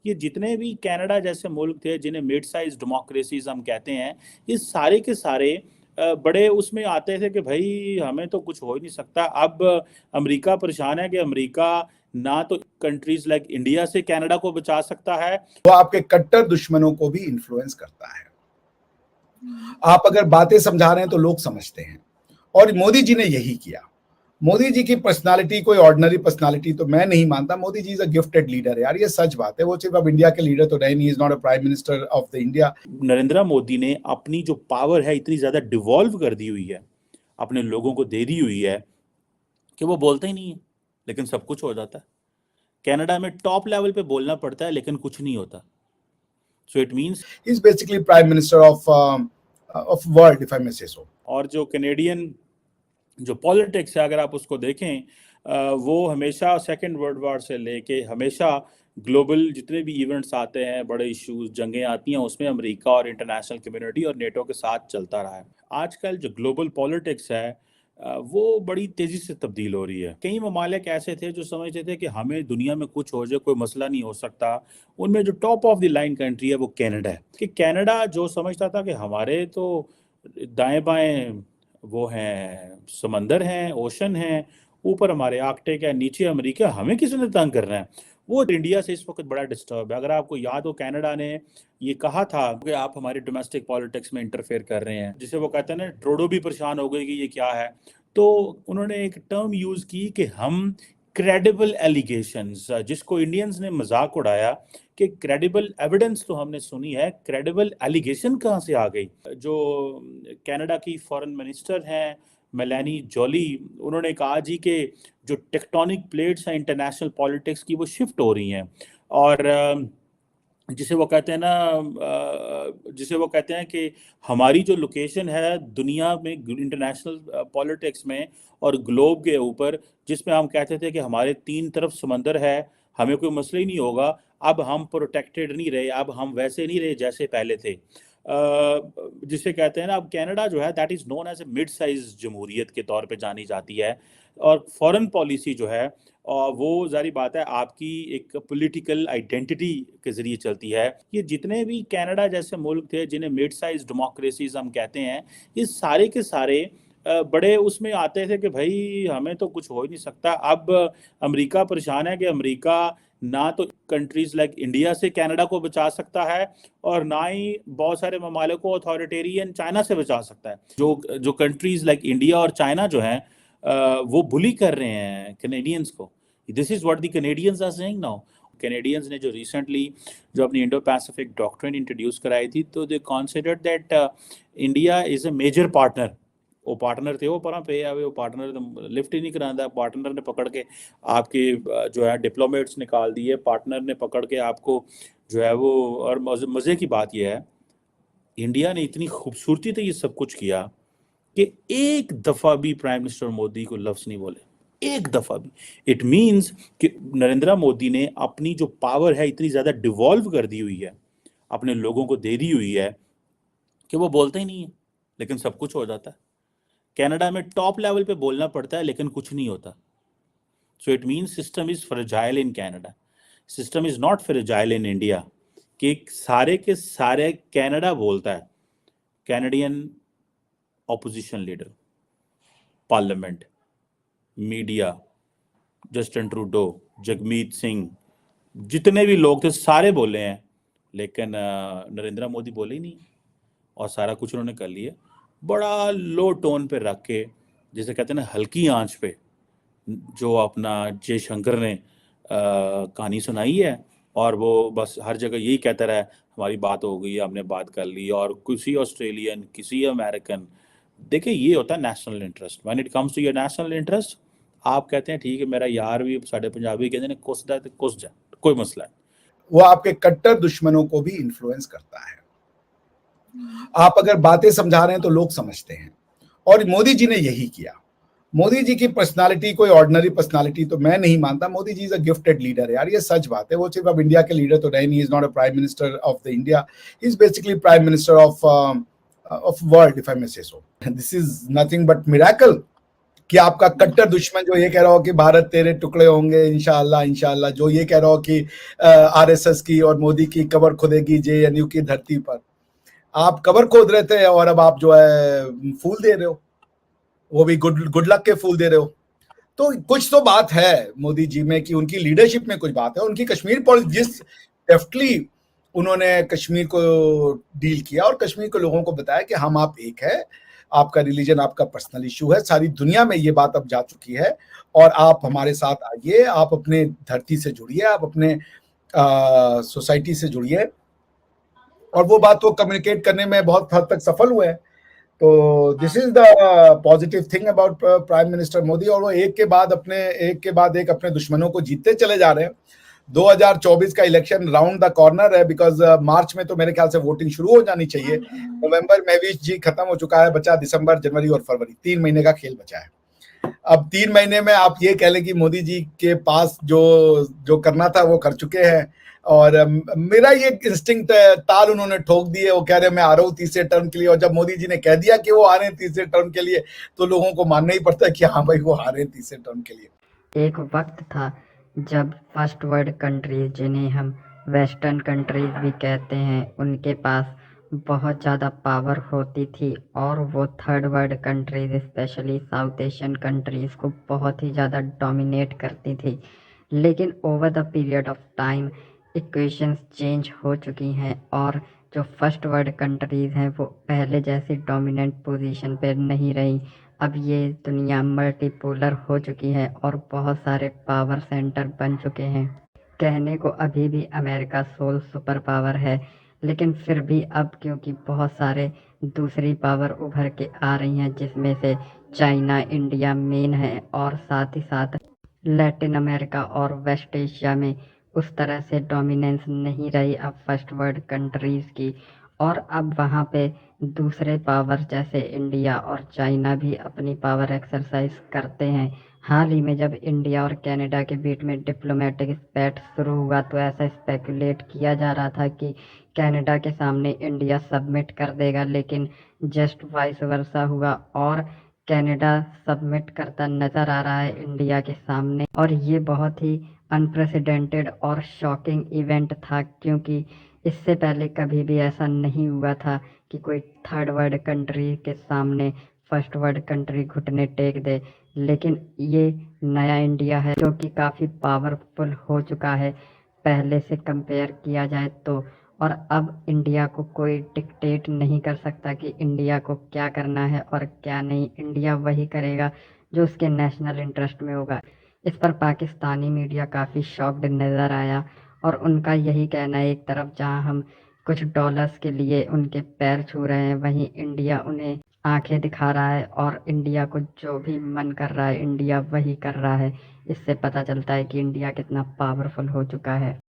ये जितने भी कनाडा जैसे मुल्क थे जिन्हें मिड साइज डेमोक्रेसीज हम कहते हैं, ये सारे के सारे बड़े उसमें आते थे कि भाई हमें तो कुछ हो ही नहीं सकता। अब अमेरिका परेशान है कि अमेरिका ना तो कंट्रीज लाइक इंडिया से कनाडा को बचा सकता है, वो आपके कट्टर दुश्मनों को भी इन्फ्लुएंस करता है। आप अगर बातें समझा रहे हैं तो लोग समझते हैं, और मोदी जी ने यही किया। मोदी जी की पर्सनालिटी कोई ऑर्डिनरी पर्सनालिटी तो मैं नहीं मानता। Modi ji is a gifted leader यार, ये सच बात है। वो सिर्फ अब इंडिया के लीडर तो रहे नहीं, is not a prime minister of the India. Narendra Modi ने अपनी जो पावर है इतनी ज्यादा डिवॉल्व कर दी हुई है, अपने लोगों को दे दी हुई है कि वो बोलते ही नहीं है लेकिन सब कुछ हो जाता है। कनाडा में टॉप लेवल पे बोलना पड़ता है लेकिन कुछ नहीं होता। So it means he is basically prime minister of world, if I may say so. और जो कैनेडियन जो पॉलिटिक्स है अगर आप उसको देखें, वो हमेशा सेकेंड वर्ल्ड वॉर से लेके हमेशा ग्लोबल जितने भी इवेंट्स आते हैं, बड़े इश्यूज, जंगें आती हैं, उसमें अमेरिका और इंटरनेशनल कम्युनिटी और नेटो के साथ चलता रहा है। आजकल जो ग्लोबल पॉलिटिक्स है वो बड़ी तेजी से तब्दील हो रही है। कई ममालिक ऐसे थे जो समझते थे कि हमें दुनिया में कुछ हो जाए कोई मसला नहीं हो सकता। उनमें जो top of the line country है वो कनाडा है। कि कनाडा जो समझता था कि हमारे तो दाएं बाएं वो हैं, समंदर हैं, ओशन हैं, ऊपर हमारे आर्कटिक है, नीचे अमेरिका, हमें किसी ने तंग करना है। वो इंडिया से इस वक्त बड़ा डिस्टर्ब है। अगर आपको याद हो कनाडा ने ये कहा था कि आप हमारे डोमेस्टिक पॉलिटिक्स में इंटरफेयर कर रहे हैं, जिसे वो कहते हैं ना, ट्रूडो भी परेशान हो गई कि ये क्या है। तो उन्होंने एक टर्म यूज की कि हम क्रेडिबल एलिगेशंस, जिसको इंडियंस ने मजाक उड़ाया कि क्रेडिबल एविडेंस तो हमने सुनी है, क्रेडिबल एलिगेशन कहाँ से आ गई। जो कनाडा की फॉरेन मिनिस्टर हैं मेलानी जोली, उन्होंने कहा जी कि जो टेक्टोनिक प्लेट्स हैं इंटरनेशनल पॉलिटिक्स की वो शिफ्ट हो रही हैं, और जिसे वो कहते हैं ना, जिसे वो कहते हैं कि हमारी जो लोकेशन है दुनिया में इंटरनेशनल पॉलिटिक्स में और ग्लोब के ऊपर, जिसमें हम कहते थे कि हमारे तीन तरफ समंदर है, हमें कोई मसला ही नहीं होगा, अब हम प्रोटेक्टेड नहीं रहे, अब हम वैसे नहीं रहे जैसे पहले थे। जिसे कहते हैं ना, अब कनाडा जो है that is known as a mid size जमहूरियत के तौर पे जानी जाती है। और फॉरेन पॉलिसी जो है वो जारी बात है आपकी एक पॉलिटिकल आइडेंटिटी के जरिए चलती है। ये जितने भी कनाडा जैसे मुल्क थे जिन्हें मिड साइज डेमोक्रेसीज हम कहते हैं, ये सारे के सारे बड़े उसमें आते थे कि भाई हमें तो कुछ हो ही नहीं सकता। अब अमेरिका परेशान है कि अमेरिका ना तो कंट्रीज लाइक इंडिया से कनाडा को बचा सकता है और ना ही बहुत सारे ममालिक को अथॉरिटेरियन चाइना से बचा सकता है। जो जो कंट्रीज लाइक इंडिया और चाइना जो हैं वो बुली कर रहे हैं कैनेडियंस को। This is what the Canadians are saying now. Canadians ने जो रिसेंटली जो अपनी इंडो पैसिफिक डॉक्ट्रिन इंट्रोड्यूस कराई थी, तो they considered that India is a major partner. वो पार्टनर थे, वो पर पे आवे, वो पार्टनर लिफ्ट ही नहीं कराता। पार्टनर ने पकड़ के आपके जो है डिप्लोमेट्स निकाल दिए, पार्टनर ने पकड़ के आपको जो है वो। और मज़े की बात यह है, इंडिया ने इतनी खूबसूरती से ये सब कुछ किया कि एक दफ़ा भी प्राइम मिनिस्टर मोदी को लफ्ज़ नहीं बोले, एक दफ़ा भी। इट मीन्स कि नरेंद्र मोदी ने अपनी जो पावर है इतनी ज़्यादा डिवॉल्व कर दी हुई है, अपने लोगों को दे दी हुई है कि वो बोलते ही नहीं है लेकिन सब कुछ हो जाता है। कनाडा में टॉप लेवल पे बोलना पड़ता है लेकिन कुछ नहीं होता। So it means system is fragile in Canada, system is not fragile in India. कि सारे के सारे कनाडा बोलता है, Canadian opposition leader, parliament, media, Justin Trudeau, Jagmeet Singh, जितने भी लोग थे सारे बोले हैं, लेकिन नरेंद्र मोदी बोले ही नहीं। और सारा कुछ उन्होंने कर लिया बड़ा लो टोन पे रख के, जैसे कहते हैं ना हल्की आंच पे। जो अपना जयशंकर ने कहानी सुनाई है, और वो बस हर जगह यही कहता रहा, हमारी बात हो गई, हमने बात कर ली, और किसी ऑस्ट्रेलियन, किसी अमेरिकन। देखिए ये होता है national interest. When it comes to your national interest, आप कहते हैं ठीक है, मेरा यार भी, साढ़े पंजाबी कहते हैं कुसदा तो कुस जा, कोई मसला है। वो आपके कट्टर दुश्मनों को भी इन्फ्लुएंस करता है। आप अगर बातें समझा रहे हैं तो लोग समझते हैं, और मोदी जी ने यही किया। मोदी जी की पर्सनालिटी कोई ऑर्डिनरी पर्सनालिटी तो मैं नहीं मानता। Modi ji is a gifted leader यार, ये सच बात है। वो सिर्फ अब इंडिया के लीडर तो रहे नहीं, is not a prime minister of the India, he is basically prime minister of world, if I may say so. This is nothing but miracle. कि आपका कट्टर दुश्मन जो ये कह रहा हो कि भारत तेरे टुकड़े होंगे इंशाअल्लाह इंशाअल्लाह, जो ये कह रहा हो कि आरएसएस की और मोदी की कबर खुदेगी जेएनयू की धरती पर, आप कबर खोद रहे थे और अब आप जो है फूल दे रहे हो, वो भी गुड लक के फूल दे रहे हो। तो कुछ तो बात है मोदी जी में कि उनकी लीडरशिप में कुछ बात है, उनकी कश्मीर पॉलिसी जिस डेफ्टली उन्होंने कश्मीर को डील किया और कश्मीर के लोगों को बताया कि हम आप एक है, आपका रिलीजन आपका पर्सनल इशू है, सारी दुनिया में ये बात अब जा चुकी है और आप हमारे साथ आइए, आप अपने धरती से जुड़िए, आप अपने सोसाइटी से जुड़िए, और वो बात वो कम्युनिकेट करने में बहुत हद तक सफल हुए हैं। तो this is the positive thing about prime minister Modi, और वो एक के बाद एक अपने दुश्मनों को जीतते चले जा रहे हैं। 2024 का इलेक्शन राउंड द कॉर्नर है, बिकॉज मार्च में तो मेरे ख्याल से वोटिंग शुरू हो जानी चाहिए। नवंबर में भी जी खत्म हो चुका है, बचा दिसंबर, जनवरी और फरवरी, 3 महीने का खेल बचा है। अब 3 महीने में आप ये कह लें कि मोदी जी के पास जो करना था वो कर चुके हैं, और मेरा ये इंस्टिंक्ट ताल उन्होंने ठोक दी है। वो कह रहे हैं मैं आ रहा हूँ तीसरे टर्म के लिए, और जब मोदी जी ने कह दिया कि वो आ रहे हैं तीसरे टर्म के लिए, तो लोगों को मानना ही पड़ता है कि हाँ भाई वो आ रहे हैं तीसरे टर्म के लिए। एक वक्त था जब फर्स्ट वर्ल्ड कंट्रीज, जिन्हें हम वेस्टर्न कंट्रीज भी कहते हैं, उनके पास बहुत ज़्यादा पावर होती थी और वो third world countries, specially south Asian countries को बहुत ही ज़्यादा डोमिनेट करती थी। लेकिन over the period of time equations change हो चुकी हैं और जो फर्स्ट वर्ल्ड कंट्रीज़ हैं वो पहले जैसी डोमिनेंट पोजीशन पे नहीं रही। अब ये दुनिया मल्टीपोलर हो चुकी है और बहुत सारे पावर सेंटर बन चुके हैं। कहने को अभी भी अमेरिका सोल सुपर पावर है, लेकिन फिर भी अब क्योंकि बहुत सारे दूसरी पावर उभर के आ रही हैं, जिसमें से चाइना, इंडिया मेन है, और साथ ही साथ लैटिन अमेरिका और वेस्ट एशिया में उस तरह से डोमिनेंस नहीं रही अब फर्स्ट वर्ल्ड कंट्रीज़ की, और अब वहाँ पे दूसरे पावर जैसे इंडिया और चाइना भी अपनी पावर एक्सरसाइज करते हैं। हाल ही में जब इंडिया और कनाडा के बीच में डिप्लोमेटिक स्पैट शुरू हुआ तो ऐसा स्पेकुलेट किया जा रहा था कि कनाडा के सामने इंडिया सबमिट कर देगा, लेकिन जस्ट वाइस वर्सा हुआ और कनाडा सबमिट करता नज़र आ रहा है इंडिया के सामने। और ये बहुत ही अनप्रेसिडेंटेड और शॉकिंग इवेंट था, क्योंकि इससे पहले कभी भी ऐसा नहीं हुआ था कि कोई थर्ड वर्ल्ड कंट्री के सामने फर्स्ट वर्ल्ड कंट्री घुटने टेक दे। लेकिन ये नया इंडिया है जो कि काफ़ी पावरफुल हो चुका है पहले से कंपेयर किया जाए तो, और अब इंडिया को कोई डिक्टेट नहीं कर सकता कि इंडिया को क्या करना है और क्या नहीं। इंडिया वही करेगा जो उसके नेशनल इंटरेस्ट में होगा। इस पर पाकिस्तानी मीडिया काफ़ी शॉक्ड नज़र आया और उनका यही कहना है, एक तरफ जहां हम कुछ डॉलर्स के लिए उनके पैर छू रहे हैं, वहीं इंडिया उन्हें आंखें दिखा रहा है और इंडिया को जो भी मन कर रहा है इंडिया वही कर रहा है। इससे पता चलता है कि इंडिया कितना पावरफुल हो चुका है।